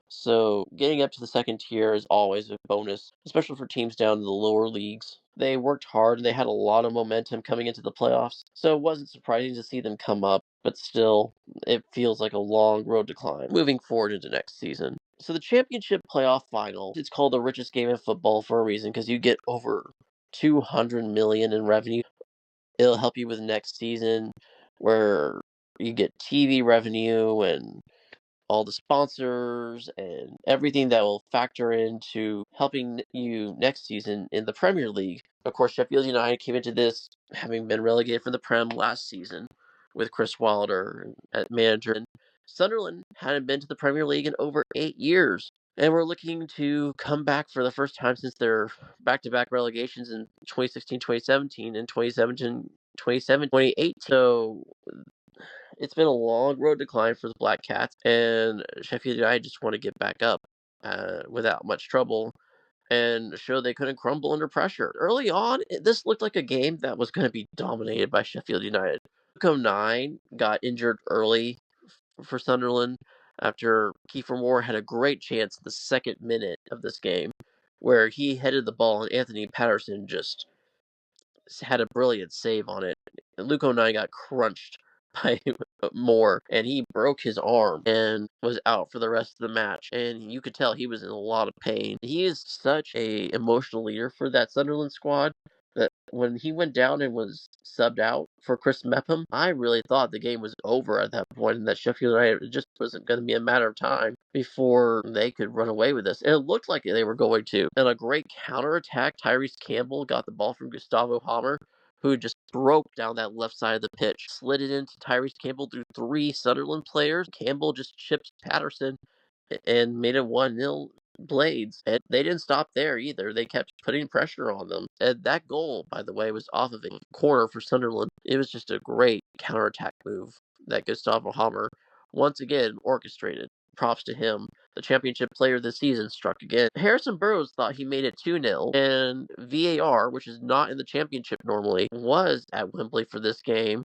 Speaker 1: So getting up to the second tier is always a bonus, especially for teams down in the lower leagues. They worked hard and they had a lot of momentum coming into the playoffs, so it wasn't surprising to see them come up, but still, it feels like a long road to climb moving forward into next season. So the championship playoff final, it's called the richest game in football for a reason because you get over 200 million in revenue. It'll help you with next season where you get TV revenue and all the sponsors and everything that will factor into helping you next season in the Premier League. Of course, Sheffield United came into this having been relegated from the Prem last season with Chris Wilder at manager. And Sunderland hadn't been to the Premier League in over 8 years. And we're looking to come back for the first time since their back-to-back relegations in 2016-2017 and 2017-2018. So it's been a long road to climb for the Black Cats, and Sheffield United just want to get back up without much trouble and show they couldn't crumble under pressure. Early on, this looked like a game that was going to be dominated by Sheffield United. Luke 9 got injured early for Sunderland after Kiefer Moore had a great chance the second minute of this game where he headed the ball and Anthony Patterson just had a brilliant save on it. Luke 9 got crunched by Moore, and he broke his arm and was out for the rest of the match. And you could tell he was in a lot of pain. He is such a emotional leader for that Sunderland squad that when he went down and was subbed out for Chris Mepham, I really thought the game was over at that point, and that Sheffield United it just wasn't going to be a matter of time before they could run away with this. And it looked like they were going to. And a great counterattack, Tyrese Campbell got the ball from Gustavo Hammer, who just broke down that left side of the pitch, slid it into Tyrese Campbell through three Sunderland players. Campbell just chipped Patterson and made it 1-0 Blades. And they didn't stop there either. They kept putting pressure on them. And that goal, by the way, was off of a corner for Sunderland. It was just a great counterattack move that Gustavo Hammer once again orchestrated. Props to him. The championship player this season struck again. Harrison Burrows thought he made it 2-0, and VAR, which is not in the championship normally, was at Wembley for this game,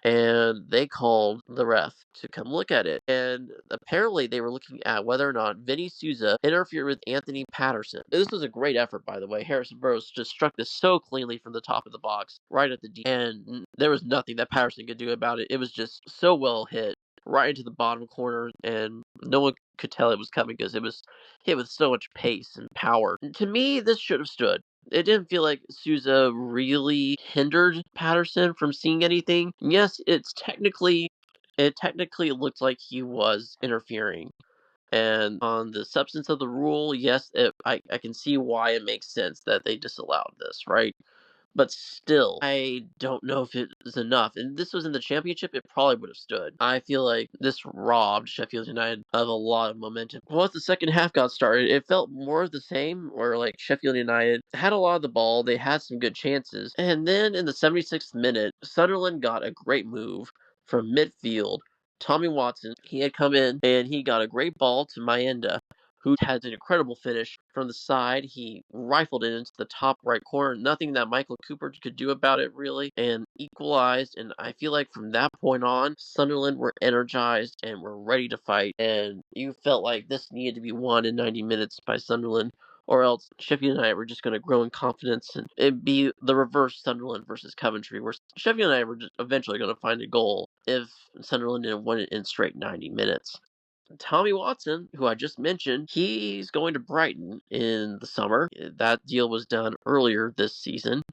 Speaker 1: and they called the ref to come look at it. And apparently they were looking at whether or not Vinny Souza interfered with Anthony Patterson. This was a great effort, by the way. Harrison Burrows just struck this so cleanly from the top of the box, right at the D, and there was nothing that Patterson could do about it. It was just so well hit right into the bottom corner, and no one could tell it was coming because it was hit with so much pace and power. And to me, this should have stood. It didn't feel like Souza really hindered Patterson from seeing anything. Yes, it technically looked like he was interfering. And on the substance of the rule, yes, I can see why it makes sense that they disallowed this, right? But still, I don't know if it is enough. And this was in the championship, it probably would have stood. I feel like this robbed Sheffield United of a lot of momentum. Once the second half got started, it felt more of the same, where like Sheffield United had a lot of the ball, they had some good chances. And then in the 76th minute, Sunderland got a great move from midfield. Tommy Watson, he had come in and he got a great ball to Mayenda, who has an incredible finish from the side. He rifled it into the top right corner. Nothing that Michael Cooper could do about it, really, and equalized. And I feel like from that point on, Sunderland were energized and were ready to fight. And you felt like this needed to be won in 90 minutes by Sunderland, or else Sheffield United were just going to grow in confidence, and it'd be the reverse Sunderland versus Coventry, where Sheffield United were just eventually going to find a goal if Sunderland didn't win it in straight 90 minutes. Tommy Watson, who I just mentioned, he's going to Brighton in the summer. That deal was done earlier this season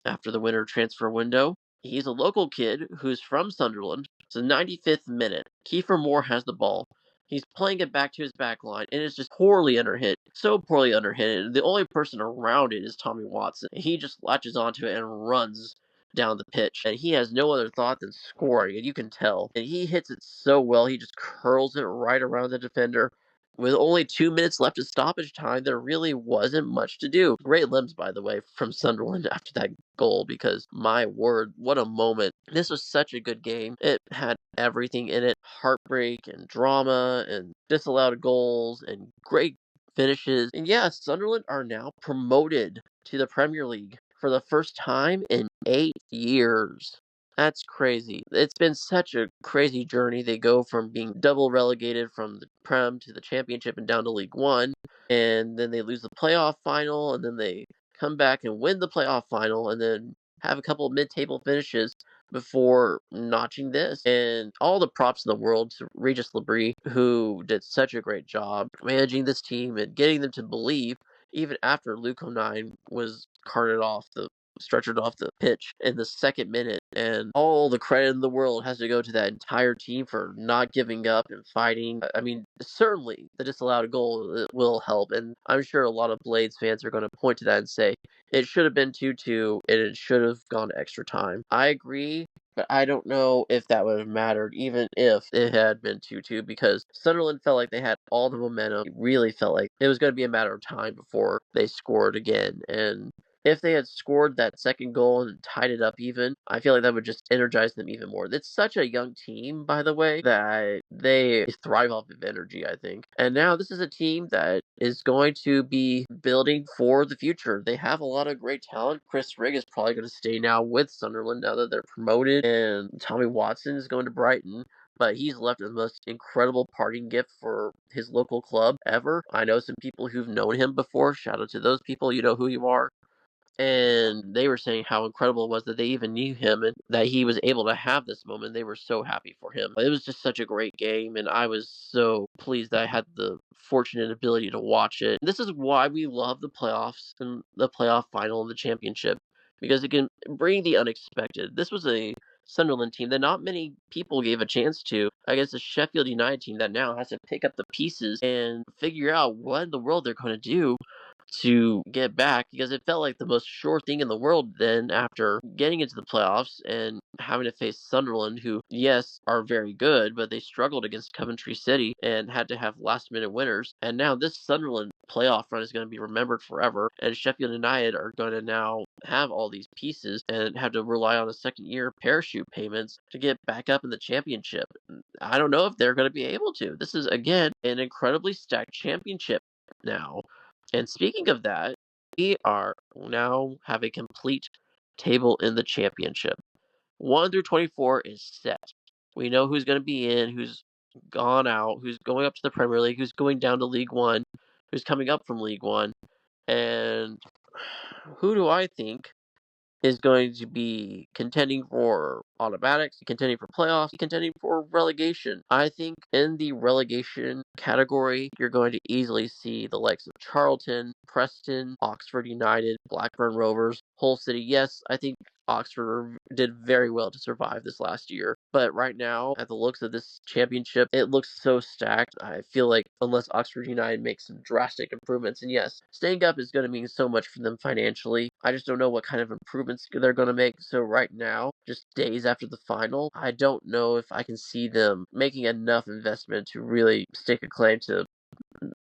Speaker 1: after the winter transfer window. He's a local kid who's from Sunderland. It's the 95th minute. Kiefer Moore has the ball. He's playing it back to his back line, and it's just poorly underhit. So poorly underhit. The only person around it is Tommy Watson. He just latches onto it and runs down the pitch, and he has no other thought than scoring, and you can tell. And he hits it so well, he just curls it right around the defender. With only 2 minutes left of stoppage time, there really wasn't much to do. Great limbs, by the way, from Sunderland after that goal, because my word, what a moment. This was such a good game. It had everything in it, heartbreak and drama and disallowed goals and great finishes. And yeah, Sunderland are now promoted to the Premier League for the first time in 8 years. That's crazy. It's been such a crazy journey. They go from being double relegated from the Prem to the Championship and down to League One, and then they lose the playoff final, and then they come back and win the playoff final, and then have a couple of mid-table finishes before notching this. And all the props in the world to Regis Labrie, who did such a great job managing this team and getting them to believe, even after Luke O'Nien was carted off the stretchered off the pitch in the second minute, and all the credit in the world has to go to that entire team for not giving up and fighting. I mean, certainly the disallowed goal will help, and I'm sure a lot of Blades fans are going to point to that and say it should have been 2-2 and it should have gone to extra time. I agree. But I don't know if that would have mattered, even if it had been 2-2, because Sunderland felt like they had all the momentum. It really felt like it was going to be a matter of time before they scored again. And if they had scored that second goal and tied it up even, I feel like that would just energize them even more. It's such a young team, by the way, that they thrive off of energy, I think. And now this is a team that is going to be building for the future. They have a lot of great talent. Chris Rigg is probably going to stay now with Sunderland now that they're promoted, and Tommy Watson is going to Brighton. But he's left the most incredible parting gift for his local club ever. I know some people who've known him before. Shout out to those people. You know who you are. And they were saying how incredible it was that they even knew him and that he was able to have this moment. They were so happy for him. It was just such a great game, and I was so pleased that I had the fortunate ability to watch it. This is why we love the playoffs and the playoff final and the championship, because it can bring the unexpected. This was a Sunderland team that not many people gave a chance to against a Sheffield United team that now has to pick up the pieces and figure out what in the world they're going to do to get back, because it felt like the most sure thing in the world then after getting into the playoffs and having to face Sunderland, who, yes, are very good, but they struggled against Coventry City and had to have last minute winners. And now this Sunderland playoff run is going to be remembered forever, and Sheffield United are going to now have all these pieces and have to rely on a second year parachute payments to get back up in the championship. I don't know if they're going to be able to. This is, again, an incredibly stacked championship now. And speaking of that, we are now have a complete table in the championship. 1 through 24 is set. We know who's going to be in, who's gone out, who's going up to the Premier League, who's going down to League One, who's coming up from League One. And who do I think is going to be contending for automatics, contending for playoffs, contending for relegation? I think in the relegation category, you're going to easily see the likes of Charlton, Preston, Oxford United, Blackburn Rovers, Hull City. Yes, I think Oxford did very well to survive this last year. But right now, at the looks of this championship, it looks so stacked. I feel like unless Oxford United makes some drastic improvements, and yes, staying up is going to mean so much for them financially. I just don't know what kind of improvements they're going to make. So right now, just days after the final, I don't know if I can see them making enough investment to really stake a claim to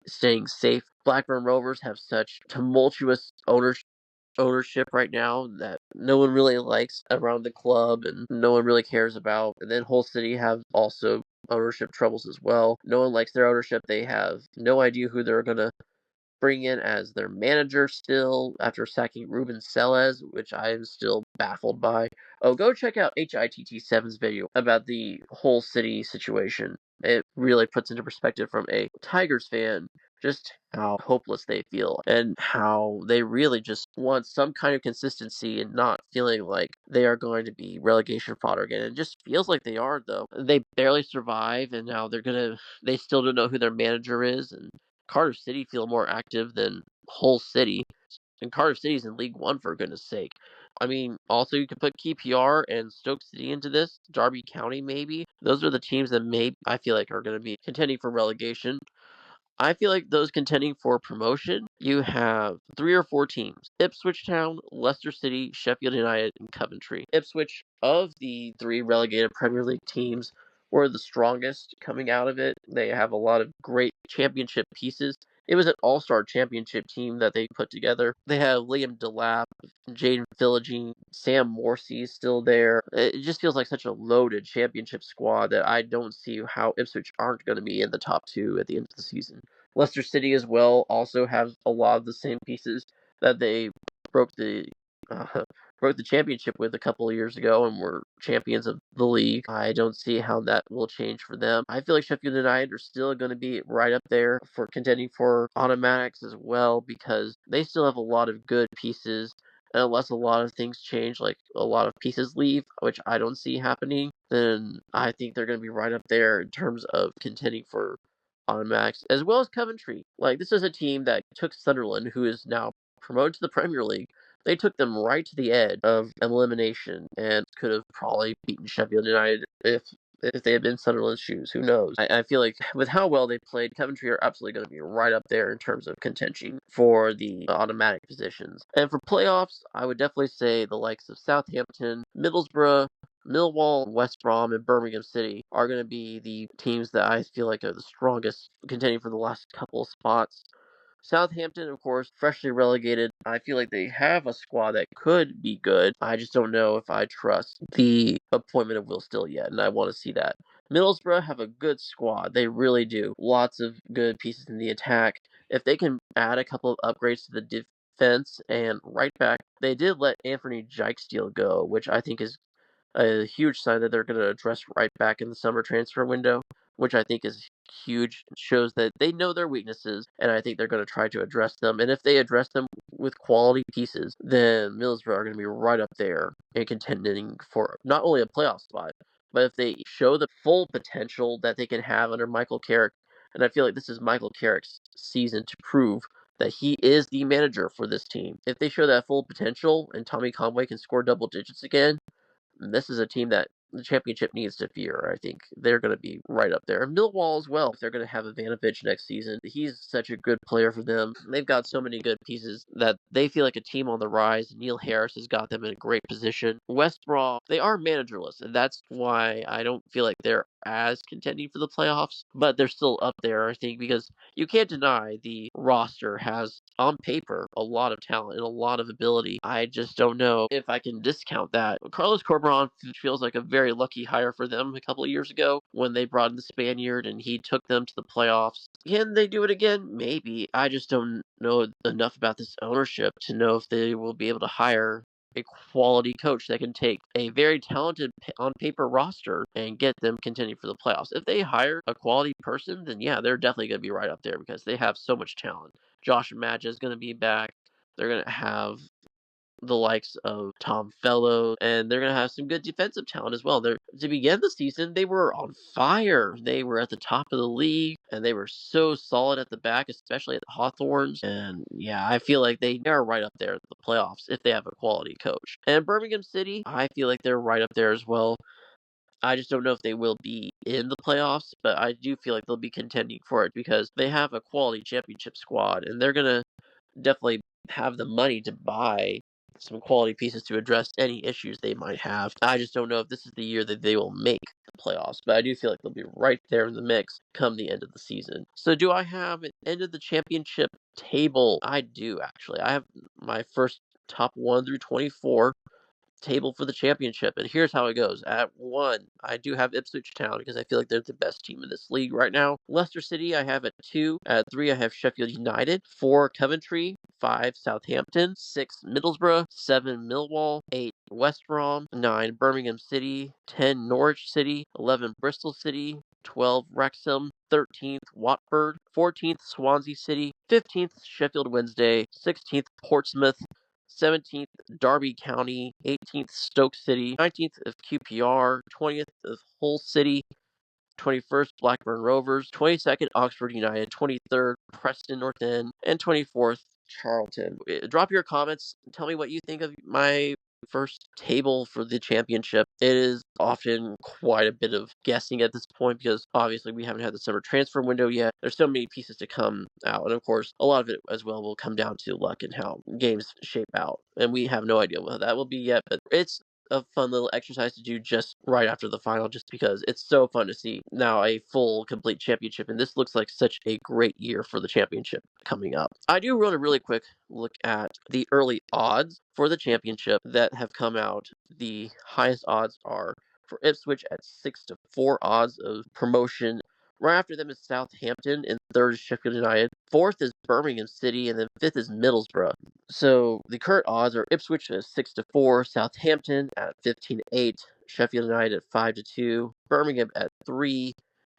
Speaker 1: staying safe. Blackburn Rovers have such tumultuous ownership right now that no one really likes around the club and no one really cares about. And then Hull City have also ownership troubles as well. No one likes their ownership. They have no idea who they're going to bring in as their manager still after sacking Ruben Selles, which I am still baffled by. Oh, go check out HITT7's video about the whole city situation. It really puts into perspective from a Tigers fan just how hopeless they feel and how they really just want some kind of consistency and not feeling like they are going to be relegation fodder again. It just feels like they are, though. They barely survive, and now they still don't know who their manager is, and Cardiff City feel more active than Hull City. And Cardiff City's in League One, for goodness sake. I mean, also you could put QPR and Stoke City into this. Derby County, maybe. Those are the teams that I feel like are going to be contending for relegation. I feel like those contending for promotion, you have 3 or 4 teams: Ipswich Town, Leicester City, Sheffield United, and Coventry. Ipswich, of the 3 relegated Premier League teams, were the strongest coming out of it. They have a lot of great championship pieces. It was an all-star championship team that they put together. They have Liam Delap, Jayden Philogene, Sam Morsey still there. It just feels like such a loaded championship squad that I don't see how Ipswich aren't going to be in the top 2 at the end of the season. Leicester City as well also has a lot of the same pieces that they broke the broke the championship with a couple of years ago and were champions of the league. I don't see how that will change for them. I feel like Sheffield United are still going to be right up there for contending for automatics as well because they still have a lot of good pieces. And unless a lot of things change, like a lot of pieces leave, which I don't see happening, then I think they're going to be right up there in terms of contending for automatics, as well as Coventry. Like, this is a team that took Sunderland, who is now promoted to the Premier League. They took them right to the edge of elimination and could have probably beaten Sheffield United if they had been Sunderland's shoes. Who knows? I feel like with how well they played, Coventry are absolutely going to be right up there in terms of contention for the automatic positions. And for playoffs, I would definitely say the likes of Southampton, Middlesbrough, Millwall, West Brom, and Birmingham City are going to be the teams that I feel like are the strongest contending for the last couple of spots. Southampton, of course, freshly relegated. I feel like they have a squad that could be good. I just don't know if I trust the appointment of Will Still yet, and I want to see that. Middlesbrough have a good squad. They really do. Lots of good pieces in the attack. If they can add a couple of upgrades to the defense and right back, they did let Anthony Jykesteel go, which I think is a huge sign that they're going to address right back in the summer transfer window, which I think is huge. It shows that they know their weaknesses, and I think they're going to try to address them. And if they address them with quality pieces, then Middlesbrough are going to be right up there and contending for not only a playoff spot, but if they show the full potential that they can have under Michael Carrick, and I feel like this is Michael Carrick's season to prove that he is the manager for this team. If they show that full potential and Tommy Conway can score double digits again, this is a team that the championship needs to fear. I think they're going to be right up there. And Millwall as well, if they're going to have Ivanovic next season. He's such a good player for them. They've got so many good pieces that they feel like a team on the rise. Neil Harris has got them in a great position. West Brom, they are managerless, and that's why I don't feel like they're as contending for the playoffs, but they're still up there, I think, because you can't deny the roster has, on paper, a lot of talent and a lot of ability. I just don't know if I can discount that. Carlos Corberan feels like a very lucky hire for them a couple of years ago when they brought in the Spaniard and he took them to the playoffs. Can they do it again? Maybe. I just don't know enough about this ownership to know if they will be able to hire a quality coach that can take a very talented on paper roster and get them contending for the playoffs. If they hire a quality person, then yeah, they're definitely going to be right up there because they have so much talent. Josh Madge is going to be back. They're going to have the likes of Tom Fellow, and they're going to have some good defensive talent as well. To begin the season, they were on fire. They were at the top of the league, and they were so solid at the back, especially at the Hawthorns. And yeah, I feel like they are right up there at the playoffs if they have a quality coach. And Birmingham City, I feel like they're right up there as well. I just don't know if they will be in the playoffs, but I do feel like they'll be contending for it because they have a quality championship squad, and they're going to definitely have the money to buy some quality pieces to address any issues they might have. I just don't know if this is the year that they will make the playoffs, but I do feel like they'll be right there in the mix come the end of the season. So do I have an end of the championship table? I do, actually. I have my first top 1 through 24 table for the championship, and here's how it goes. At 1, I do have Ipswich Town because I feel like they're the best team in this league right now. Leicester City I have at 2. At 3, I have Sheffield United. 4, Coventry. 5, Southampton. 6, Middlesbrough. 7, Millwall. 8, West Brom. 9, Birmingham City. 10, Norwich City. 11, Bristol City. 12, Wrexham. 13th, Watford. 14th, Swansea City. 15th, Sheffield Wednesday. 16th, Portsmouth. 17th, Derby County. 18th, Stoke City. 19th of QPR. 20th of Hull City. 21st, Blackburn Rovers. 22nd, Oxford United. 23rd, Preston North End. And 24th, Charlton. Drop your comments. Tell me what you think of my first table for the championship. It is often quite a bit of guessing at this point because obviously we haven't had the summer transfer window yet. There's so many pieces to come out, and of course a lot of it as well will come down to luck and how games shape out, and we have no idea what that will be yet, but it's a fun little exercise to do just right after the final, just because it's so fun to see now a full complete championship, and this looks like such a great year for the championship coming up. I do want a really quick look at the early odds for the championship that have come out. The highest odds are for Ipswich at 6-4 odds of promotion Right after them is Southampton, and third is Sheffield United. Fourth is Birmingham City, and then fifth is Middlesbrough. So the current odds are Ipswich at 6-4, Southampton at 15-8, Sheffield United at 5-2, Birmingham at 3,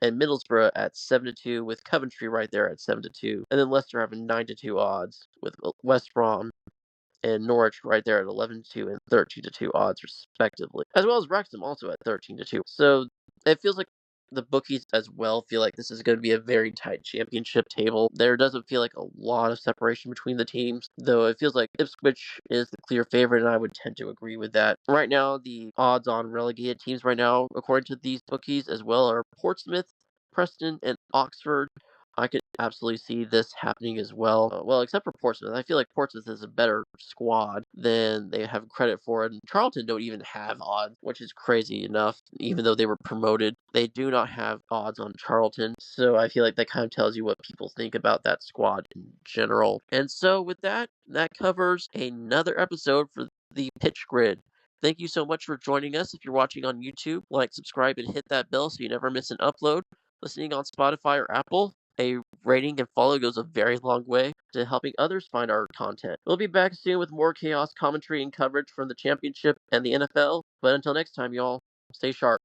Speaker 1: and Middlesbrough at 7-2, with Coventry right there at 7-2, and then Leicester having 9-2 odds, with West Brom and Norwich right there at 11-2 and 13-2 odds respectively, as well as Wrexham also at 13-2. So it feels like the bookies as well feel like this is going to be a very tight championship table. There doesn't feel like a lot of separation between the teams, though it feels like Ipswich is the clear favorite, and I would tend to agree with that. Right now, the odds on relegated teams right now, according to these bookies as well, are Portsmouth, Preston, and Oxford. I could absolutely see this happening as well. Well, except for Portsmouth. I feel like Portsmouth is a better squad than they have credit for. And Charlton don't even have odds, which is crazy enough. Even though they were promoted, they do not have odds on Charlton. So I feel like that kind of tells you what people think about that squad in general. And so with that, that covers another episode for the Pitch Grid. Thank you so much for joining us. If you're watching on YouTube, like, subscribe, and hit that bell so you never miss an upload. Listening on Spotify or Apple, a rating and follow goes a very long way to helping others find our content. We'll be back soon with more chaos commentary and coverage from the championship and the NFL. But until next time, y'all, stay sharp.